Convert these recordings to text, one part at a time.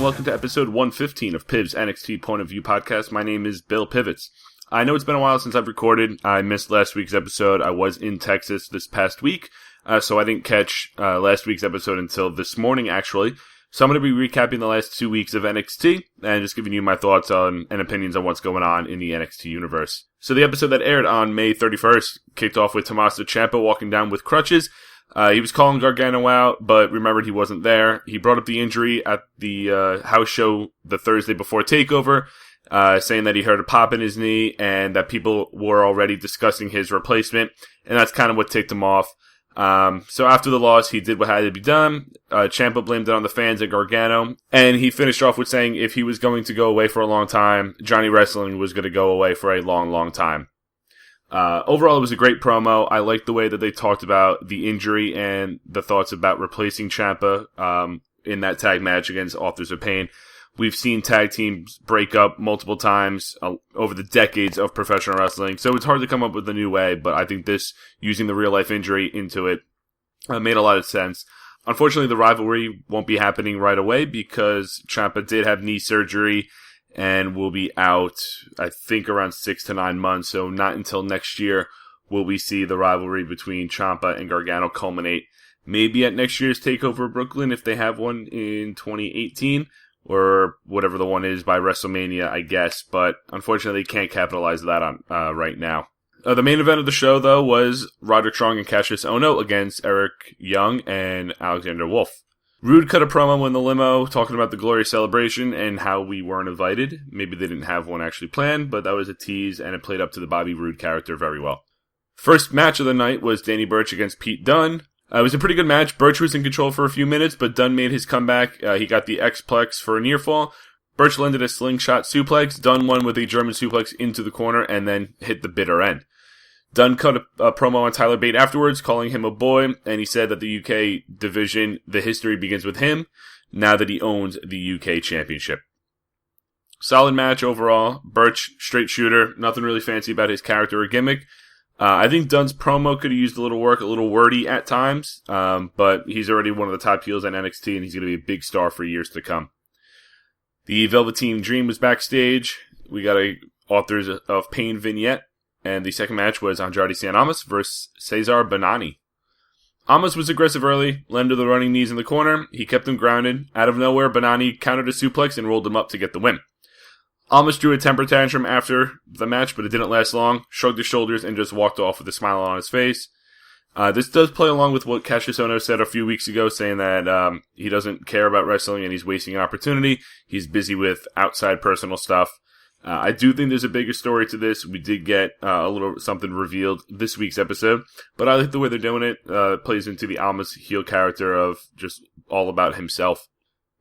welcome to episode 115 of Piv's NXT Point of View podcast. My name is Bill Pivots. I know it's been a while since I've recorded. I missed last week's episode. I was in Texas this past week, so I didn't catch last week's episode until this morning, actually. So I'm going to be recapping the last 2 weeks of NXT and just giving you my thoughts on and opinions on what's going on in the NXT universe. So the episode that aired on May 31st kicked off with Tommaso Ciampa walking down with crutches. He was calling Gargano out, but remembered he wasn't there. He brought up the injury at the house show the Thursday before TakeOver, saying that he heard a pop in his knee and that people were already discussing his replacement, and that's kind of what ticked him off. So after the loss, he did what had to be done. Ciampa blamed it on the fans and Gargano, and he finished off with saying if he was going to go away for a long time, Johnny Wrestling was going to go away for a long, long time. Overall, it was a great promo. I liked the way that they talked about the injury and the thoughts about replacing Ciampa in that tag match against Authors of Pain. We've seen tag teams break up multiple times over the decades of professional wrestling, so it's hard to come up with a new way, but I think this, using the real-life injury into it, made a lot of sense. Unfortunately, the rivalry won't be happening right away because Ciampa did have knee surgery and will be out, I think, around 6 to 9 months. So not until next year will we see the rivalry between Ciampa and Gargano culminate. Maybe at next year's TakeOver Brooklyn, if they have one in 2018, or whatever the one is by WrestleMania, I guess. But unfortunately, they can't capitalize that on right now. The main event of the show, though, was Roderick Strong and Cassius Ohno against Eric Young and Alexander Wolf. Roode cut a promo in the limo talking about the Glory Celebration and how we weren't invited. Maybe they didn't have one actually planned, but that was a tease and it played up to the Bobby Roode character very well. First match of the night was Danny Burch against Pete Dunne. It was a pretty good match. Burch was in control for a few minutes, but Dunne made his comeback. He got the X-Plex for a near fall. Burch landed a slingshot suplex. Dunne won with a German suplex into the corner and then hit the bitter end. Dunne cut a promo on Tyler Bate afterwards, calling him a boy, and he said that the UK division, the history begins with him, now that he owns the UK Championship. Solid match overall. Burch, straight shooter, nothing really fancy about his character or gimmick. I think Dunne's promo could have used a little work, a little wordy at times, but he's already one of the top heels on NXT, and he's going to be a big star for years to come. The Velveteen Dream was backstage. We got a Authors of Pain vignette. And the second match was Andrade Almas versus Cesar Bononi. Almas was aggressive early, led to the running knees in the corner. He kept him grounded. Out of nowhere, Bononi countered a suplex and rolled him up to get the win. Almas drew a temper tantrum after the match, but it didn't last long. Shrugged his shoulders and just walked off with a smile on his face. This does play along with what Cassius Ohno said a few weeks ago, saying that he doesn't care about wrestling and he's wasting an opportunity. He's busy with outside personal stuff. I do think there's a bigger story to this. We did get a little something revealed this week's episode, but I like the way they're doing it. It plays into the Almas heel character of just all about himself.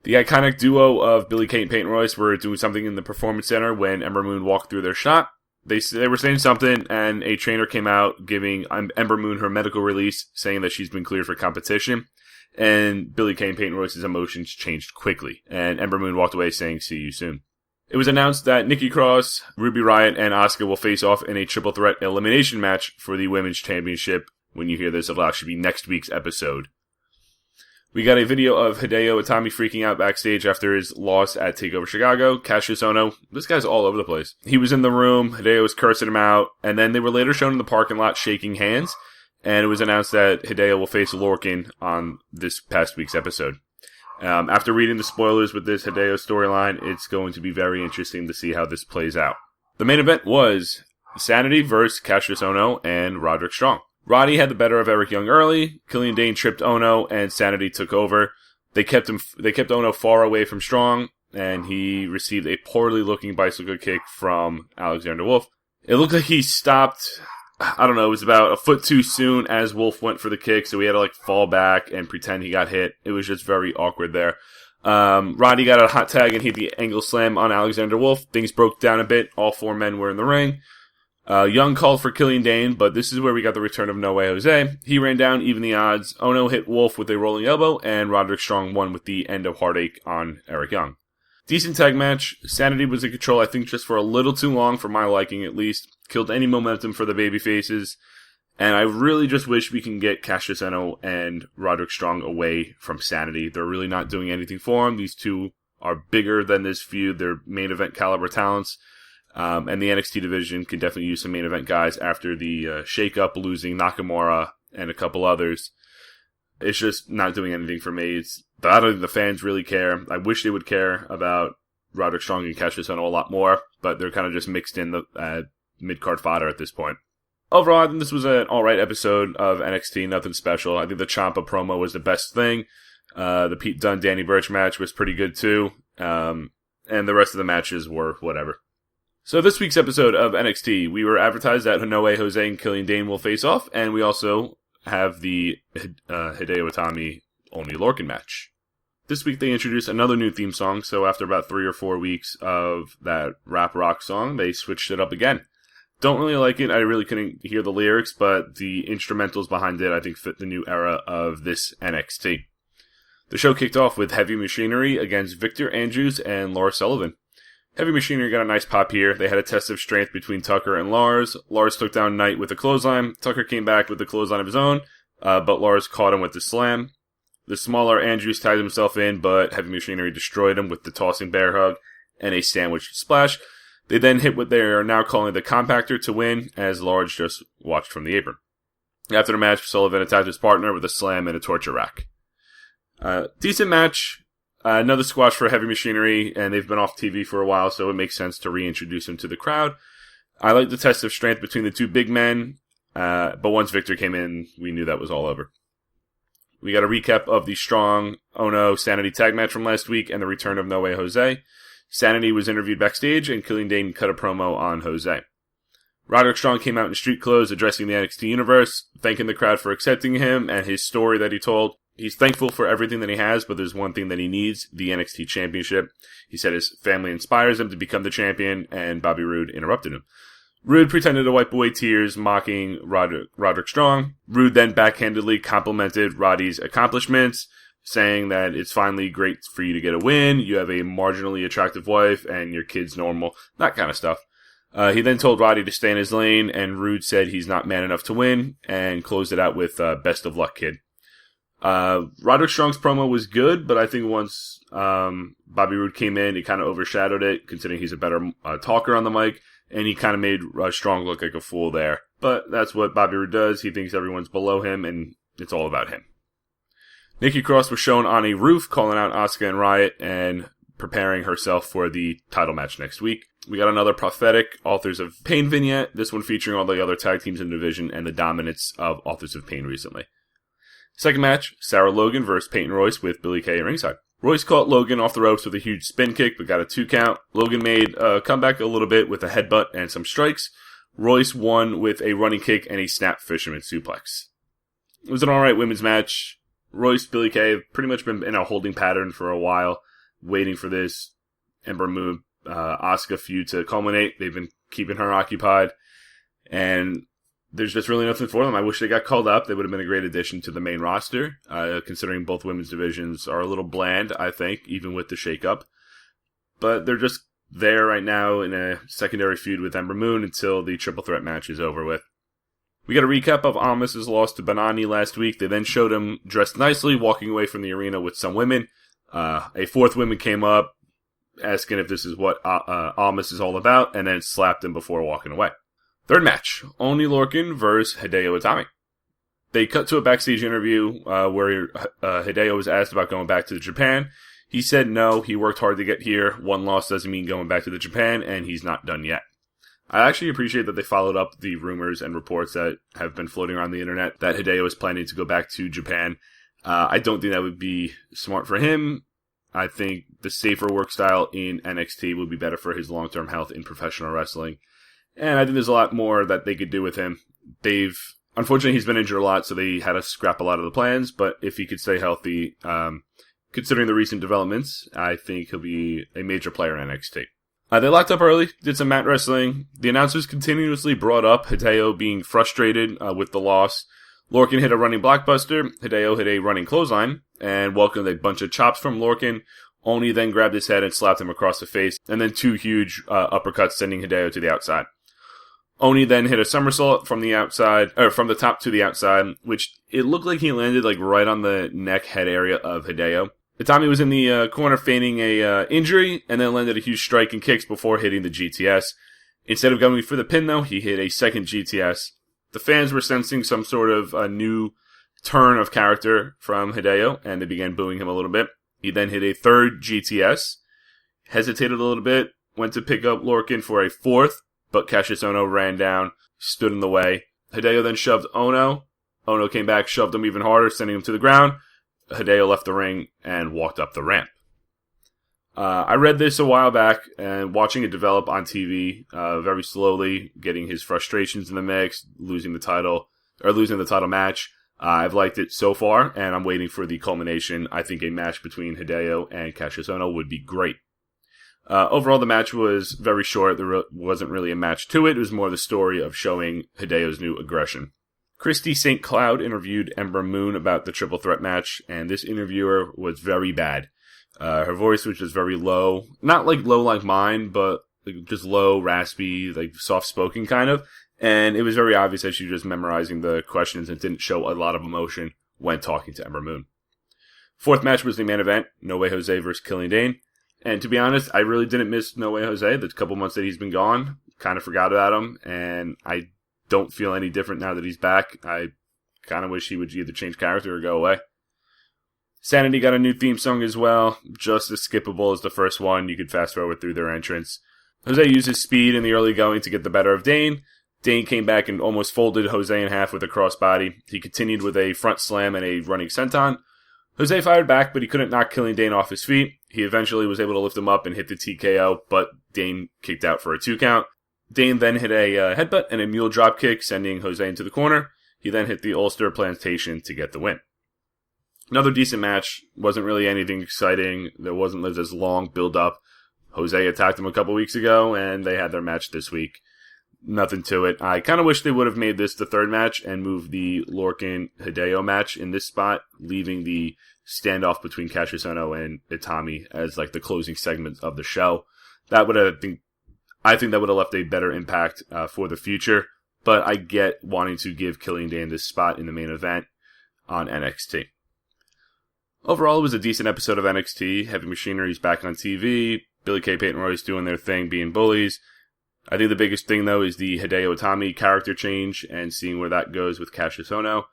The iconic duo of Billie, Kate, and Peyton Royce were doing something in the Performance Center when Ember Moon walked through their shot. They were saying something, and a trainer came out giving Ember Moon her medical release, saying that she's been cleared for competition. And Billie, Kate, and Peyton Royce's emotions changed quickly, and Ember Moon walked away saying, "See you soon." It was announced that Nikki Cross, Ruby Riott, and Asuka will face off in a triple threat elimination match for the Women's Championship. When you hear this, it'll actually be next week's episode. We got a video of Hideo Itami freaking out backstage after his loss at TakeOver Chicago. Cassius Ohno, this guy's all over the place. He was in the room, Hideo was cursing him out, and then they were later shown in the parking lot shaking hands, and it was announced that Hideo will face Lorcan on this past week's episode. After reading the spoilers with this Hideo storyline, it's going to be very interesting to see how this plays out. The main event was Sanity versus Cassius Ohno and Roderick Strong. Roddy had the better of Eric Young early. Killian Dane tripped Ohno, and Sanity took over. They kept Ohno far away from Strong, and he received a poorly looking bicycle kick from Alexander Wolf. It looked like he stopped, I don't know, it was about a foot too soon as Wolf went for the kick, so he had to fall back and pretend he got hit. It was just very awkward there. Roddy got a hot tag and hit the angle slam on Alexander Wolf. Things broke down a bit. All four men were in the ring. Young called for Killian Dane, but this is where we got the return of No Way Jose. He ran down, even the odds. Ohno hit Wolf with a rolling elbow, and Roderick Strong won with the end of Heartache on Eric Young. Decent tag match. Sanity was in control, I think, just for a little too long, for my liking at least. Killed any momentum for the babyfaces. And I really just wish we can get Cassius Ohno and Roderick Strong away from Sanity. They're really not doing anything for him. These two are bigger than this feud. They're main event caliber talents. And the NXT division can definitely use some main event guys after the shakeup, losing Nakamura and a couple others. It's just not doing anything for me. I don't think the fans really care. I wish they would care about Roderick Strong and Cassius Ohno a lot more, but they're kind of just mixed in the mid-card fodder at this point. Overall, I think this was an alright episode of NXT, nothing special. I think the Ciampa promo was the best thing. The Pete Dunne, Danny Burch match was pretty good too. And the rest of the matches were whatever. So this week's episode of NXT, we were advertised that No Way Jose and Killian Dane will face off, and we also have the Hideo Itami Only Lorcan match. This week they introduced another new theme song, so after about 3 or 4 weeks of that rap rock song, they switched it up again. Don't really like it, I really couldn't hear the lyrics, but the instrumentals behind it I think fit the new era of this NXT. The show kicked off with Heavy Machinery against Victor Andrews and Lars Sullivan. Heavy Machinery got a nice pop here. They had a test of strength between Tucker and Lars. Lars took down Knight with a clothesline. Tucker came back with a clothesline of his own, but Lars caught him with the slam. The smaller Andrews tied himself in, but Heavy Machinery destroyed him with the tossing bear hug and a sandwich splash. They then hit what they are now calling the compactor to win, as Lars just watched from the apron. After the match, Sullivan attacked his partner with a slam and a torture rack. Decent match. Another squash for Heavy Machinery, and they've been off TV for a while, so it makes sense to reintroduce them to the crowd. I like the test of strength between the two big men, but once Victor came in, we knew that was all over. We got a recap of the Strong Ono Sanity tag match from last week and the return of No Way Jose. Sanity was interviewed backstage, and Killian Dane cut a promo on Jose. Roderick Strong came out in street clothes addressing the NXT universe, thanking the crowd for accepting him and his story that he told. He's thankful for everything that he has, but there's one thing that he needs, the NXT championship. He said his family inspires him to become the champion, and Bobby Roode interrupted him. Roode pretended to wipe away tears, mocking Roderick Strong. Roode then backhandedly complimented Roddy's accomplishments, saying that it's finally great for you to get a win, you have a marginally attractive wife, and your kid's normal, that kind of stuff. He then told Roddy to stay in his lane, and Roode said he's not man enough to win, and closed it out with best of luck, kid. Roderick Strong's promo was good, but I think once Bobby Roode came in, it kind of overshadowed it, considering he's a better talker on the mic, and he kind of made Strong look like a fool there. But that's what Bobby Roode does. He thinks everyone's below him, and it's all about him. Nikki Cross was shown on a roof, calling out Asuka and Riot, and preparing herself for the title match next week. We got another prophetic Authors of Pain vignette, this one featuring all the other tag teams in the division and the dominance of Authors of Pain recently. Second match, Sarah Logan versus Peyton Royce with Billie Kay at ringside. Royce caught Logan off the ropes with a huge spin kick, but got a 2 count. Logan made a comeback a little bit with a headbutt and some strikes. Royce won with a running kick and a snap fisherman suplex. It was an alright women's match. Royce, Billie Kay have pretty much been in a holding pattern for a while, waiting for this Ember Moon, Asuka feud to culminate. They've been keeping her occupied, and there's just really nothing for them. I wish they got called up. They would have been a great addition to the main roster, considering both women's divisions are a little bland, I think, even with the shakeup. But they're just there right now in a secondary feud with Ember Moon until the triple threat match is over with. We got a recap of Almas' loss to Banani last week. They then showed him dressed nicely, walking away from the arena with some women. A fourth woman came up, asking if this is what Almas is all about, and then slapped him before walking away. Third match, Only Lorcan versus Hideo Itami. They cut to a backstage interview where Hideo was asked about going back to Japan. He said no, he worked hard to get here. One loss doesn't mean going back to Japan, and he's not done yet. I actually appreciate that they followed up the rumors and reports that have been floating around the internet that Hideo is planning to go back to Japan. I don't think that would be smart for him. I think the safer work style in NXT would be better for his long-term health in professional wrestling. And I think there's a lot more that they could do with him. Unfortunately, he's been injured a lot, so they had to scrap a lot of the plans. But if he could stay healthy, considering the recent developments, I think he'll be a major player in NXT. They locked up early, did some mat wrestling. The announcers continuously brought up Hideo being frustrated with the loss. Lorcan hit a running blockbuster. Hideo hit a running clothesline and welcomed a bunch of chops from Lorcan. Oni then grabbed his head and slapped him across the face, and then 2 huge uppercuts sending Hideo to the outside. Oni then hit a somersault from the outside, or from the top to the outside, which it looked like he landed like right on the neck head area of Hideo. Itami was in the corner feigning a injury and then landed a huge strike and kicks before hitting the GTS. Instead of going for the pin, though, he hit a second GTS. The fans were sensing some sort of a new turn of character from Hideo, and they began booing him a little bit. He then hit a third GTS, hesitated a little bit, went to pick up Lorcan for a fourth, but Cassius Ohno ran down, stood in the way. Hideo then shoved Ohno. Ohno came back, shoved him even harder, sending him to the ground. Hideo left the ring and walked up the ramp. I read this a while back, and watching it develop on TV very slowly, getting his frustrations in the mix, losing the title match. I've liked it so far, and I'm waiting for the culmination. I think a match between Hideo and Cassius Ohno would be great. Overall, the match was very short. There wasn't really a match to it. It was more the story of showing Hideo's new aggression. Christy St. Cloud interviewed Ember Moon about the triple threat match, and this interviewer was very bad. Her voice was just very low. Not like low like mine, but just low, raspy, like soft-spoken kind of. And it was very obvious that she was just memorizing the questions and didn't show a lot of emotion when talking to Ember Moon. Fourth match was the main event, No Way Jose versus Killian Dane. And to be honest, I really didn't miss No Way Jose. The couple months that he's been gone, kind of forgot about him. And I don't feel any different now that he's back. I kind of wish he would either change character or go away. Sanity got a new theme song as well, just as skippable as the first one. You could fast forward through their entrance. Jose used his speed in the early going to get the better of Dane. Dane came back and almost folded Jose in half with a crossbody. He continued with a front slam and a running senton. Jose fired back, but he couldn't knock Killian Dane off his feet. He eventually was able to lift him up and hit the TKO, but Dane kicked out for a 2 count. Dane then hit a headbutt and a mule drop kick, sending Jose into the corner. He then hit the Ulster plantation to get the win. Another decent match. Wasn't really anything exciting. There wasn't as long build-up. Jose attacked him a couple weeks ago, and they had their match this week. Nothing to it. I kind of wish they would have made this the third match and moved the Lorcan-Hideo match in this spot, leaving the standoff between Cassius Ohno and Itami as like the closing segment of the show. I think that would have left a better impact for the future, but I get wanting to give Killian Dane this spot in the main event on NXT. Overall, it was a decent episode of NXT. Heavy Machinery's back on TV. Billie Kay, Peyton, Royce doing their thing, being bullies. I think the biggest thing, though, is the Hideo Itami character change and seeing where that goes with Cassius Ohno.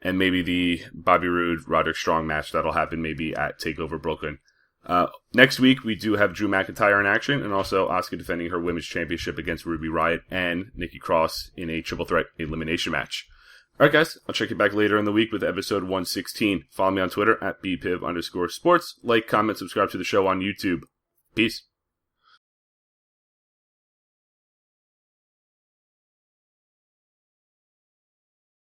And maybe the Bobby Roode, Roderick Strong match that'll happen maybe at TakeOver Brooklyn. Next week, we do have Drew McIntyre in action, and also Asuka defending her women's championship against Ruby Riot and Nikki Cross in a triple threat elimination match. Alright guys, I'll check you back later in the week with episode 116. Follow me on Twitter at bpiv_sports. Like, comment, subscribe to the show on YouTube. Peace.